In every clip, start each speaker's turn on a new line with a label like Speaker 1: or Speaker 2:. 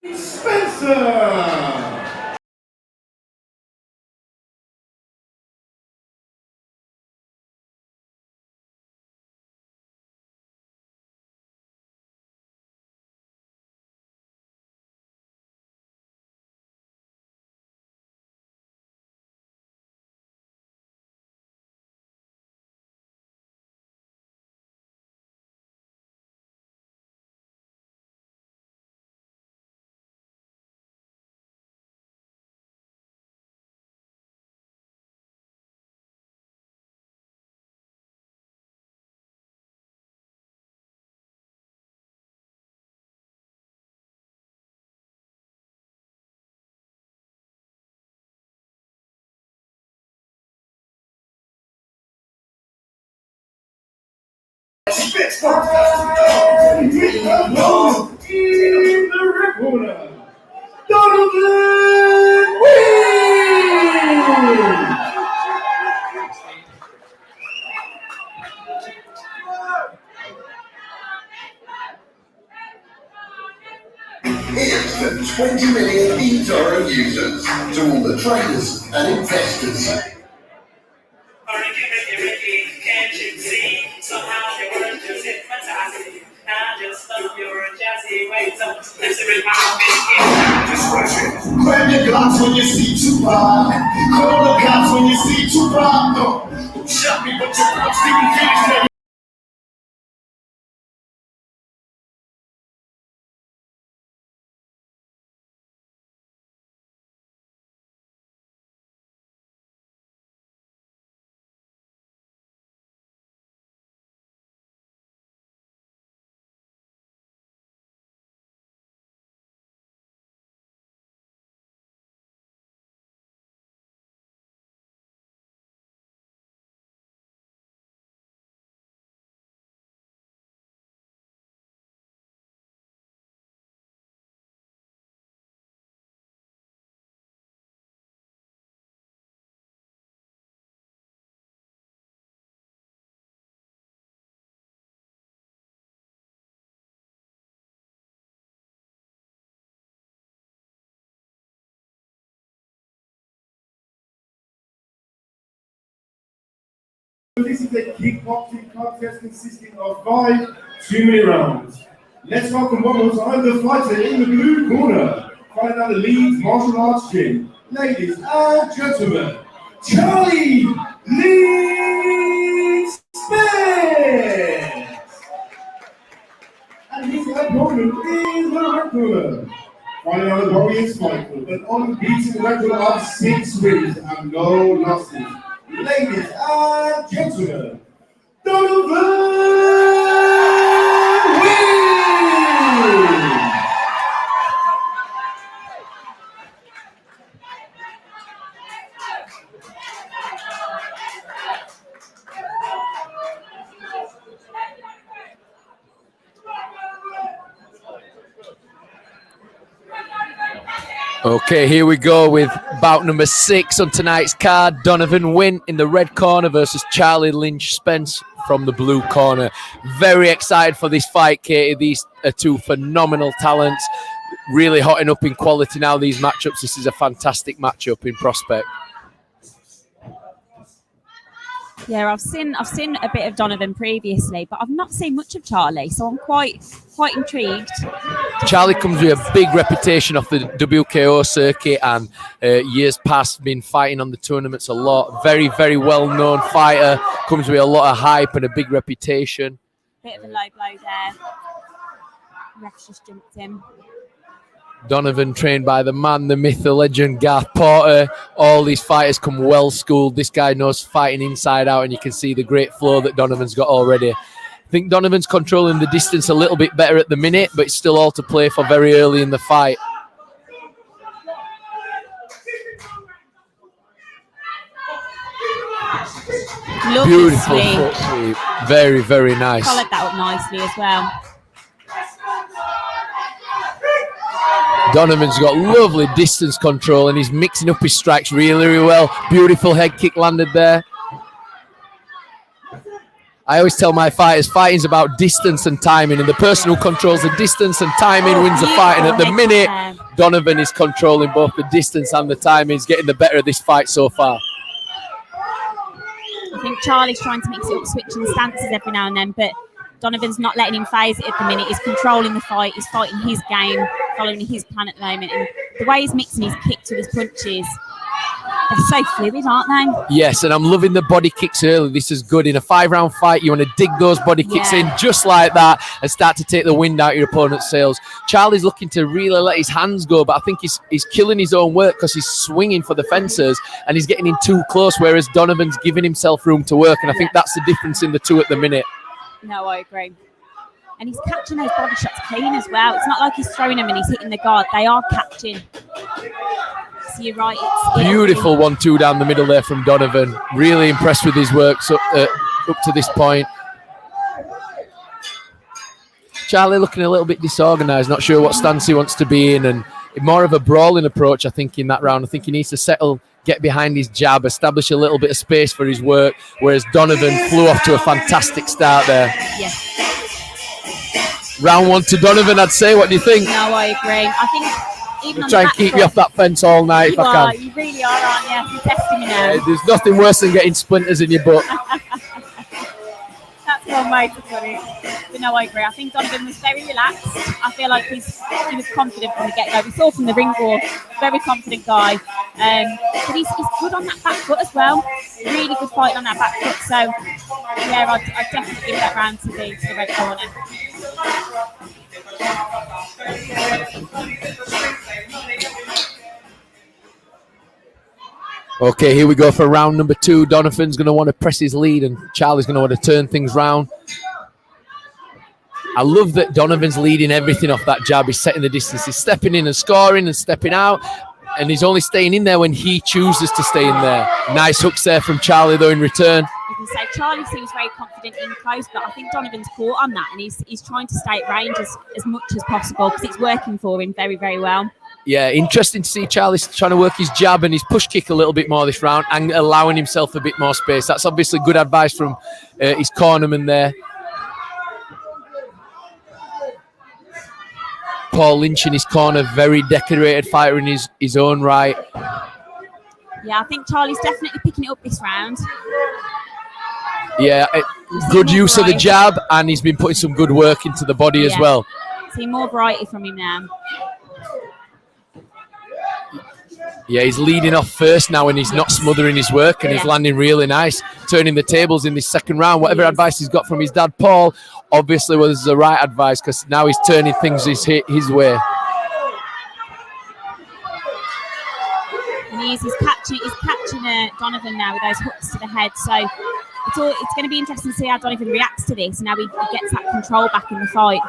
Speaker 1: Spencer! In the red corner, Donovan Wint!
Speaker 2: Here's to 20 million eToro users, to all the traders and investors.
Speaker 3: Can't you see? Somehow your words just hypnotizing. I just love your jazzy ways. So listen in my
Speaker 2: Discretion. Grab your glocks when you see Tupac. Call the cops when you see Tupac. Shot me, but your cops didn't finish that.
Speaker 1: This is a kickboxing contest consisting of 5 2-minute rounds. Let's welcome one more time the fighter in the blue corner, fighting out the Leeds martial arts gym. Ladies and gentlemen, Charlie Lee Spence! And his opponent is the red corner, fighting out the Warriors fight club, an unbeaten record of 6 wins and no losses. Ladies and gentlemen, Donovan Wint!
Speaker 4: Okay, here we go with bout number 6 on tonight's card. Donovan Wint in the red corner versus Charlie Lynch Spence from the blue corner. Very excited for this fight, Katie. These are two phenomenal talents. Really hotting up in quality now, these matchups. This is a fantastic matchup in prospect.
Speaker 5: Yeah, I've seen a bit of Donovan previously, but I've not seen much of Charlie, so I'm quite intrigued.
Speaker 4: Charlie comes with a big reputation off the WKO circuit, and years past been fighting on the tournaments a lot. Very, very well-known fighter. Comes with a lot of hype and a big reputation.
Speaker 5: Bit of a low blow there. Ref's just jumped him.
Speaker 4: Donovan trained by the man, the myth, the legend, Garth Porter. All these fighters come well schooled. This guy knows fighting inside out, and you can see the great flow that Donovan's got already. I think Donovan's controlling the distance a little bit better at the minute, but it's still all to play for very early in the fight. Beautiful foot sweep. Very, very nice.
Speaker 5: Followed that up nicely as well.
Speaker 4: Donovan's got lovely distance control, and he's mixing up his strikes really, really well. Beautiful head kick landed there. I always tell my fighters, fighting's about distance and timing, and the person who controls the distance and timing wins the fight. And at the minute, Donovan is controlling both the distance and the timing. He's getting the better of this fight so far.
Speaker 5: I think Charlie's trying to mix it up, switching stances every now and then, but Donovan's not letting him phase it at the minute. He's controlling the fight. He's fighting his game, following his plan at the moment. And the way he's mixing his kicks with his punches, they're so fluid, aren't they?
Speaker 4: Yes, and I'm loving the body kicks early. This is good. In a 5-round fight, you want to dig those body kicks in just like that and start to take the wind out of your opponent's sails. Charlie's looking to really let his hands go, but I think he's killing his own work because he's swinging for the fences and he's getting in too close, whereas Donovan's giving himself room to work. And I think that's the difference in the two at the minute.
Speaker 5: No, I agree. And he's catching those body shots clean as well. It's not like he's throwing them and he's hitting the guard. They are catching. So you're right.
Speaker 4: Beautiful 1-2 down the middle there from Donovan. Really impressed with his work up to this point. Charlie looking a little bit disorganised, not sure what stance he wants to be in, and more of a brawling approach, I think, in that round. I think he needs to settle, get behind his jab, establish a little bit of space for his work, whereas Donovan flew off to a fantastic start there.
Speaker 5: Yeah.
Speaker 4: Round 1 to Donovan, I'd say. What do you think?
Speaker 5: No, I agree. I think even
Speaker 4: I'll try and keep you off that fence all night if I can.
Speaker 5: You really are, aren't you? You're testing me now.
Speaker 4: There's nothing worse than getting splinters in your butt.
Speaker 5: That's one way to put it. But no, I agree. I think Donovan was very relaxed. I feel like he was confident from the get-go. We saw from the ring walk, very confident guy. But he's good on that back foot as well. Really good fight on that back foot. So, yeah, I'd definitely give that round to the red corner.
Speaker 4: Okay, here we go for round number 2. Donovan's going to want to press his lead and Charlie's going to want to turn things round. I love that Donovan's leading everything off that jab. He's setting the distance. He's stepping in and scoring and stepping out. And he's only staying in there when he chooses to stay in there. Nice hooks there from Charlie, though, in return.
Speaker 5: I can say Charlie seems very confident in close, but I think Donovan's caught on that and he's trying to stay at range as much as possible because it's working for him very, very well.
Speaker 4: Yeah, interesting to see Charlie trying to work his jab and his push kick a little bit more this round and allowing himself a bit more space. That's obviously good advice from his cornerman there. Paul Lynch in his corner, very decorated fighter in his own right.
Speaker 5: Yeah, I think Charlie's definitely picking it up this round.
Speaker 4: Yeah, good use of the jab, and he's been putting some good work into the body as well.
Speaker 5: See more variety from him now.
Speaker 4: Yeah, he's leading off first now and he's not smothering his work and he's landing really nice, turning the tables in this second round. Whatever advice he's got from his dad, Paul, obviously was the right advice because now he's turning things his way.
Speaker 5: And he's catching Donovan now with those hooks to the head. So it's going to be interesting to see how Donovan reacts to this and how he gets that control back in the fight.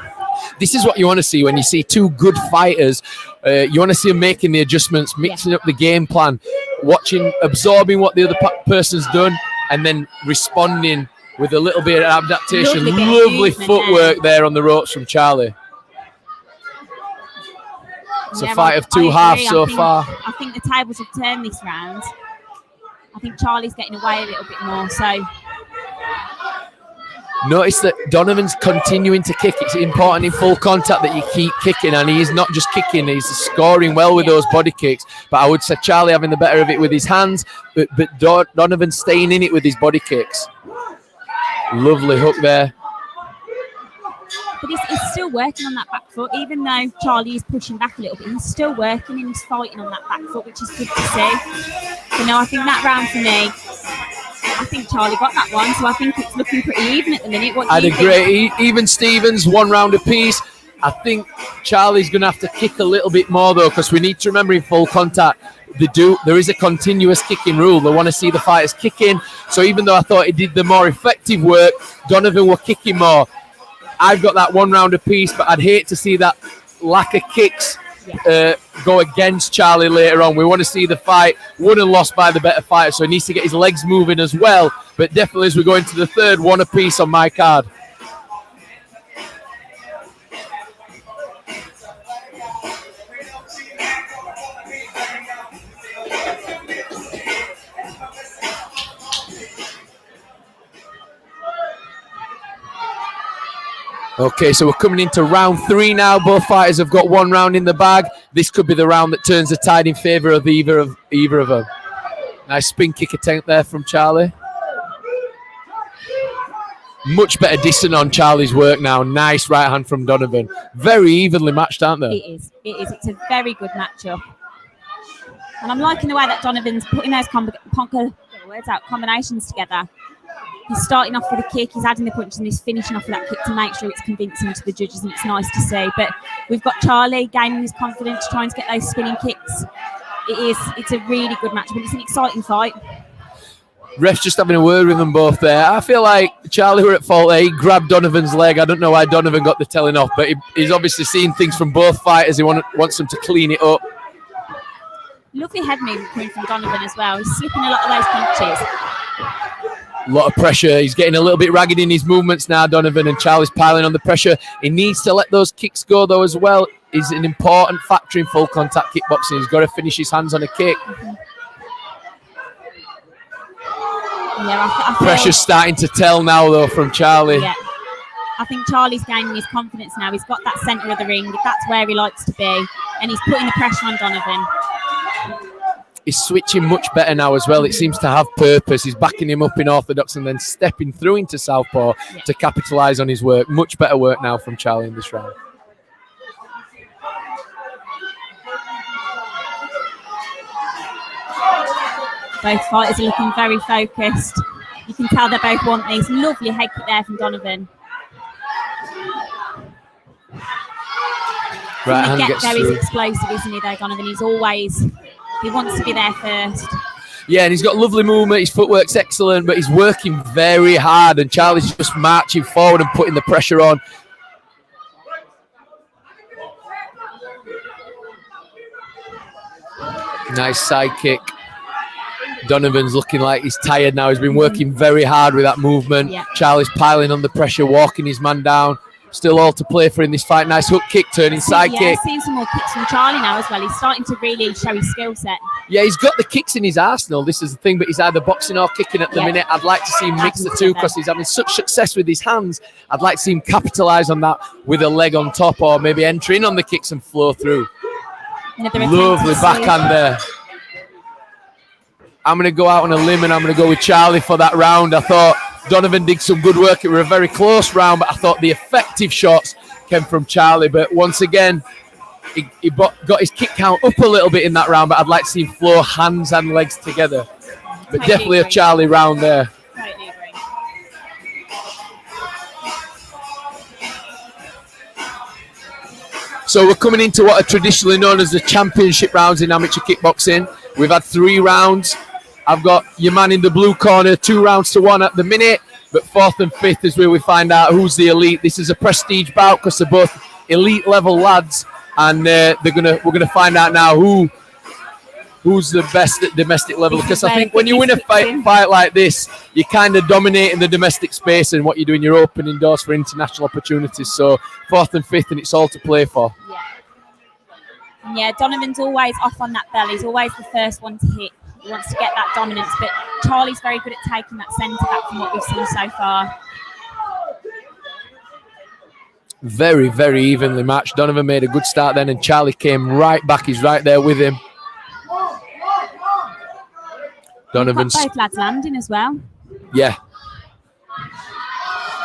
Speaker 4: This is what you want to see when you see two good fighters. You want to see them making the adjustments, mixing up the game plan, absorbing what the other person's done, and then responding with a little bit of adaptation. Lovely footwork there on the ropes from Charlie. It's a fight of two halves so far.
Speaker 5: I think the tables have turned this round. I think Charlie's getting away a little bit more. So
Speaker 4: notice that Donovan's continuing to kick. It's important in full contact that you keep kicking, and he is not just kicking, he's scoring well with those body kicks. But I would say Charlie having the better of it with his hands, but Donovan staying in it with his body kicks. Lovely hook there.
Speaker 5: But he's still working on that back foot, even though Charlie is pushing back a little bit. He's still working and he's fighting on that back foot, which is good to see. So no, I think that round for me, I think Charlie got that one, so I think it's looking pretty even at the minute.
Speaker 4: I'd agree. Even Stevens, 1 round apiece. I think Charlie's going to have to kick a little bit more, though, because we need to remember in full contact, there is a continuous kicking rule. They want to see the fighters kicking. So even though I thought he did the more effective work, Donovan were kicking more. I've got that 1 round apiece, but I'd hate to see that lack of kicks go against Charlie later on. We want to see the fight won and lost by the better fighter, so he needs to get his legs moving as well. But definitely as we go into the third, 1 apiece on my card. Okay, so we're coming into round 3 now. Both fighters have got 1 round in the bag. This could be the round that turns the tide in favour of either of them. Nice spin kick attempt there from Charlie. Much better distance on Charlie's work now. Nice right hand from Donovan. Very evenly matched, aren't they?
Speaker 5: It is. It's a very good matchup. And I'm liking the way that Donovan's putting those combinations together. He's starting off with a kick, he's adding the punch, and he's finishing off with that kick to make sure it's convincing to the judges, and it's nice to see. But we've got Charlie gaining his confidence, trying to get those spinning kicks. It's a really good matchup, and it's an exciting fight.
Speaker 4: Ref's just having a word with them both there. I feel like Charlie were at fault there. He grabbed Donovan's leg. I don't know why Donovan got the telling off, but he's obviously seen things from both fighters. He wants them to clean it up.
Speaker 5: Lovely head movement coming from Donovan as well. He's slipping a lot of those punches.
Speaker 4: A lot of pressure. He's getting a little bit ragged in his movements now, Donovan, and Charlie's piling on the pressure. He needs to let those kicks go, though, as well. He's an important factor in full contact kickboxing. He's got to finish his hands on a kick.
Speaker 5: Yeah, I feel
Speaker 4: Pressure's starting to tell now, though, from Charlie.
Speaker 5: Yeah. I think Charlie's gaining his confidence now. He's got that centre of the ring. That's where he likes to be. And he's putting the pressure on Donovan.
Speaker 4: He's switching much better now as well. It seems to have purpose. He's backing him up in orthodox and then stepping through into southpaw to capitalise on his work. Much better work now from Charlie in this round.
Speaker 5: Both fighters are looking very focused. You can tell they both want these. Lovely head kick there from Donovan.
Speaker 4: Right hand
Speaker 5: get
Speaker 4: gets
Speaker 5: there,
Speaker 4: through.
Speaker 5: he's explosive, isn't he, though, Donovan? He wants to be there first.
Speaker 4: Yeah, and he's got lovely movement. His footwork's excellent, but he's working very hard, and Charlie's just marching forward and putting the pressure on. Nice side kick. Donovan's looking like he's tired now. He's been working very hard with that movement.
Speaker 5: Yeah.
Speaker 4: Charlie's piling on the pressure, walking his man down. Still all to play for in this fight. Nice hook kick, turning side kick.
Speaker 5: Yeah, seeing some more kicks from Charlie now as well. He's starting to really show his skill set.
Speaker 4: Yeah, he's got the kicks in his arsenal. This is the thing, but he's either boxing or kicking at the minute. I'd like to see him mix the two because he's having such success with his hands. I'd like to see him capitalise on that with a leg on top, or maybe enter in on the kicks and flow through. Lovely backhand there. I'm going to go out on a limb and I'm going to go with Charlie for that round. I thought Donovan did some good work. It was a very close round, but I thought the effective shots came from Charlie. But once again, he got his kick count up a little bit in that round, but I'd like to see him flow hands and legs together. But definitely a Charlie round there.
Speaker 5: Totally agree.
Speaker 4: So we're coming into what are traditionally known as the championship rounds in amateur kickboxing. We've had 3 rounds. I've got your man in the blue corner, 2 rounds to 1 at the minute, but 4th and 5th is where we find out who's the elite. This is a prestige bout because they're both elite level lads, and we're gonna find out now who's the best at domestic level. Because I think when you win a fight like this, you're kind of dominating the domestic space, and what you're doing, you're opening doors for international opportunities. So 4th and 5th, and it's all to play for.
Speaker 5: Yeah, Donovan's always off on that bell. He's always the first one to hit. He wants to get that dominance, but Charlie's very good at taking that centre back from what we've seen so far.
Speaker 4: Very, very evenly matched. Donovan made a good start then, and Charlie came right back. He's right there with him. Donovan's
Speaker 5: both lads landing as well.
Speaker 4: Yeah.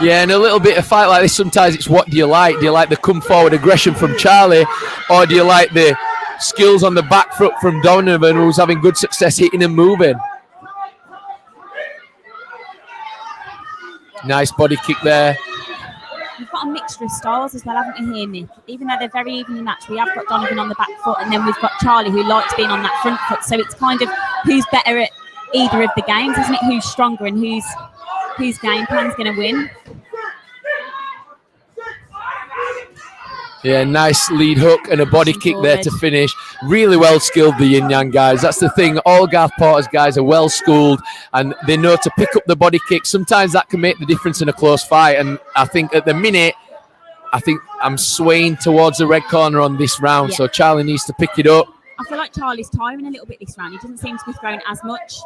Speaker 4: Yeah, and a little bit of fight like this, sometimes it's what do you like? Do you like the come forward aggression from Charlie, or do you like the skills on the back foot from Donovan, who's having good success hitting and moving? Nice body kick there.
Speaker 5: We've got a mixture of styles as well, haven't we here, Nick? Even though they're very evenly matched, we have got Donovan on the back foot, and then we've got Charlie, who likes being on that front foot. So it's kind of who's better at either of the games, isn't it? Who's stronger and whose game plan's going to win.
Speaker 4: Yeah, nice lead hook and a body kick there to finish. Really well skilled, the Yin Yang guys. That's the thing. All Garth Porter's guys are well schooled and they know to pick up the body kick. Sometimes that can make the difference in a close fight. And I think at the minute, I'm swaying towards the red corner on this round.
Speaker 5: Yeah.
Speaker 4: So Charlie needs to pick it up.
Speaker 5: I feel like Charlie's tiring a little bit this round. He doesn't seem to be throwing as much.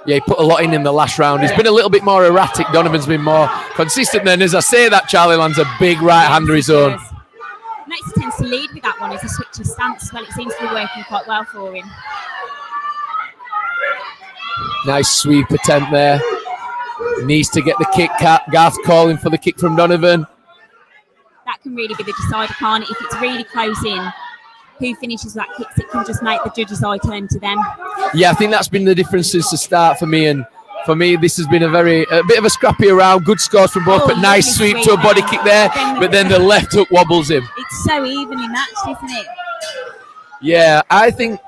Speaker 4: Yeah, he put a lot in the last round. He's been a little bit more erratic. Donovan's been more consistent. Then, as I say that, Charlie lands a big right hand of his own.
Speaker 5: Next, he tends to lead with that one as he switches stance. Well, it seems to be working quite well for him.
Speaker 4: Nice sweep attempt there. Needs to get the kick. Garth calling for the kick from Donovan.
Speaker 5: That can really be the decider, can't it? If it's really close in, who finishes that kick, it can just make the judge's eye turn to them.
Speaker 4: Yeah, I think that's been the difference since the start for me. And for me, this has been a bit of a scrappy round. Good scores from both, but nice sweep to a body kick there. But then the left hook wobbles him.
Speaker 5: It's so evenly matched, isn't it?
Speaker 4: Yeah, I think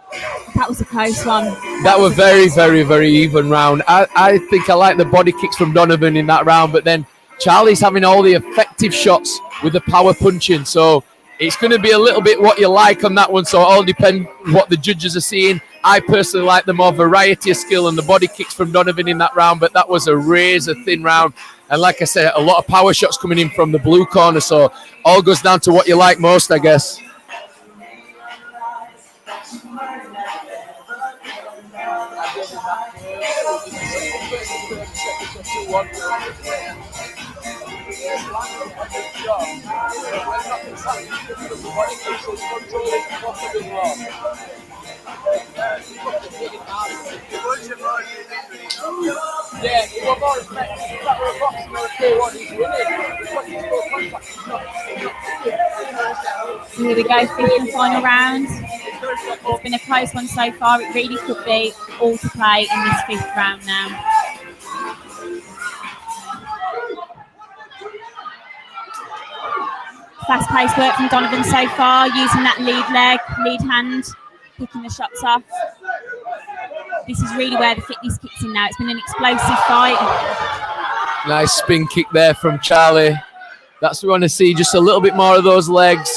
Speaker 5: that was a close one.
Speaker 4: That was very, very, very even round. I think I like the body kicks from Donovan in that round, but then Charlie's having all the effective shots with the power punching. So it's going to be a little bit what you like on that one. So it all depends what the judges are seeing. I personally like the more variety of skill and the body kicks from Donovan in that round, but that was a razor thin round. And like I said, a lot of power shots coming in from the blue corner. So all goes down to what you like most, I guess.
Speaker 5: Here we go, fifth and final round. It's been a close one so far. It really could be all to play in this fifth round now. Fast-paced work from Donovan so far, using that lead hand, picking the shots off. This is really where the fitness kicks in now. It's been an explosive fight.
Speaker 4: Nice spin kick there from Charlie. That's what we want to see, just a little bit more of those legs.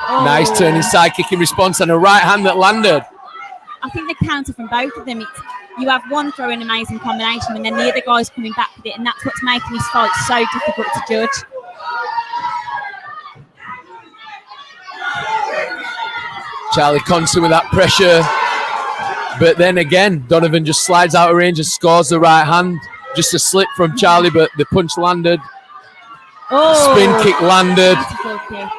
Speaker 4: Oh. Nice turning side kick in response and a right hand that landed.
Speaker 5: I think the counter from both of them, you have one throwing an amazing combination and then the other guy's coming back with it, and that's what's making this fight so difficult to judge.
Speaker 4: Charlie constant with that pressure. But then again, Donovan just slides out of range and scores the right hand. Just a slip from Charlie, but the punch landed.
Speaker 5: Oh,
Speaker 4: spin kick landed.
Speaker 5: Kick.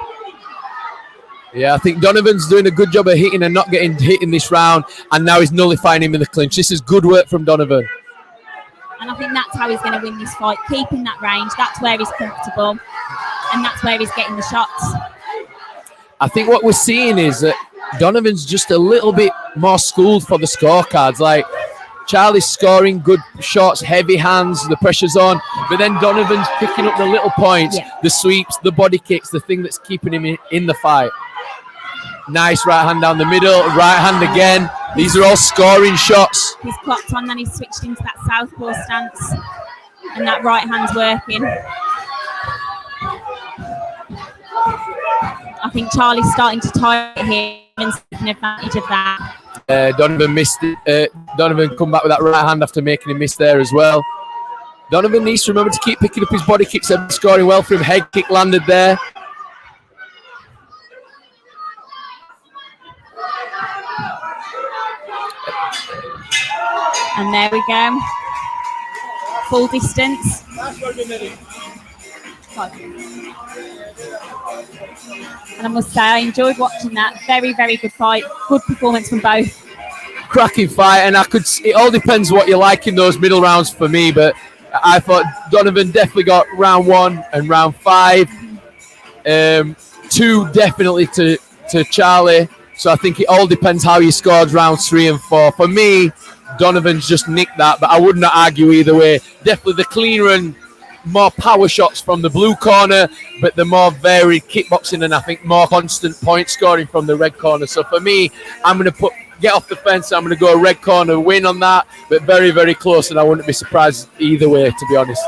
Speaker 4: Yeah, I think Donovan's doing a good job of hitting and not getting hit in this round. And now he's nullifying him in the clinch. This is good work from Donovan.
Speaker 5: And I think that's how he's going to win this fight. Keeping that range. That's where he's comfortable. And that's where he's getting the shots.
Speaker 4: I think what we're seeing is that Donovan's just a little bit more schooled for the scorecards. Like, Charlie's scoring good shots, heavy hands, the pressure's on, but then Donovan's picking up the little points, the sweeps, the body kicks, the thing that's keeping him in the fight. Nice right hand down the middle, right hand again. These are all scoring shots.
Speaker 5: He's clocked on, then he's switched into that southpaw stance, and that right hand's working. I think Charlie's starting to tire here and taking advantage of that.
Speaker 4: Donovan missed it. Donovan come back with that right hand after making a miss there as well. Donovan needs to remember to keep picking up his body kicks and scoring well for him. Head kick landed there.
Speaker 5: And there we go. Full distance. And I must say, I enjoyed watching that. Very, very good fight. Good performance from both.
Speaker 4: Cracking fight, and it all depends what you like in those middle rounds for me, but I thought Donovan definitely got round 1 and round 5. 2 definitely to Charlie. So I think it all depends how you scored rounds 3 and 4. For me, Donovan's just nicked that, but I would not argue either way. Definitely the cleaner and more power shots from the blue corner, but the more varied kickboxing and I think more constant point scoring from the red corner. So for me, I'm going to get off the fence. I'm going to go red corner win on that, but very, very close, and I wouldn't be surprised either way, to be honest.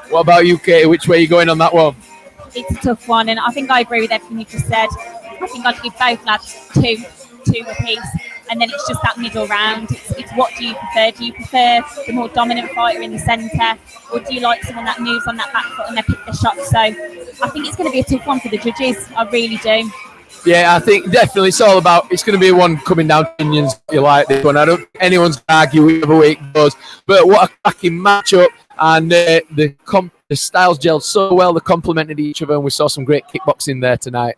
Speaker 4: What about you, Katie? Which way are you going on that one?
Speaker 5: It's a tough one, and I think I agree with everything you just said. I think I'd give both lads two apiece, and then it's just that middle round. It's what do you prefer? Do you prefer the more dominant fighter in the centre, or do you like someone that moves on that back foot and they pick the shots? So I think it's going to be a tough one for the judges. I really do.
Speaker 4: Yeah, I think definitely it's all about. It's going to be one coming down to opinions. You like this one? I don't think anyone's going to argue whichever way it goes. But what a cracking matchup, and the styles gelled so well. They complemented each other, and we saw some great kickboxing there tonight.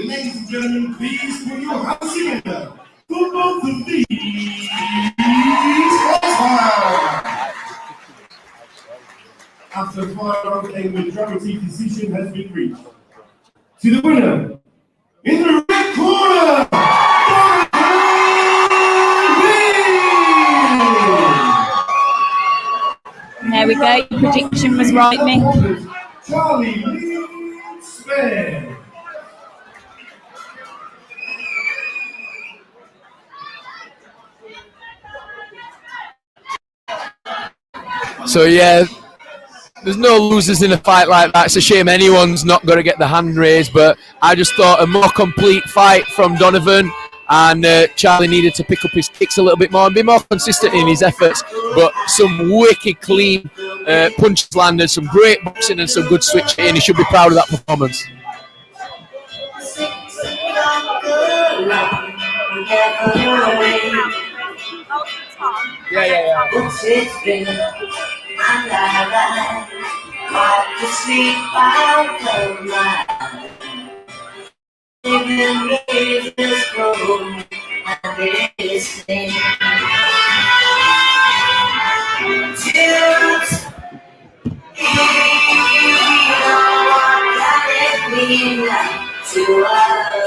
Speaker 1: Ladies and gentlemen, please put your hands together for both of these fighters. After 5 rounds, a majority decision has been reached. To the winner, in the red corner,
Speaker 5: There we go. Your prediction was right, Mick.
Speaker 1: Charlie Lynch.
Speaker 4: So yeah, there's no losers in a fight like that. It's a shame anyone's not going to get the hand raised, but I just thought a more complete fight from Donovan, and Charlie needed to pick up his kicks a little bit more and be more consistent in his efforts. But some wicked clean punches landed, some great boxing and some good switch hitting. He should be proud of that performance. Yeah.
Speaker 6: It's been hard to sleep out of my living is this room and this thing. Just you know what can it mean to us?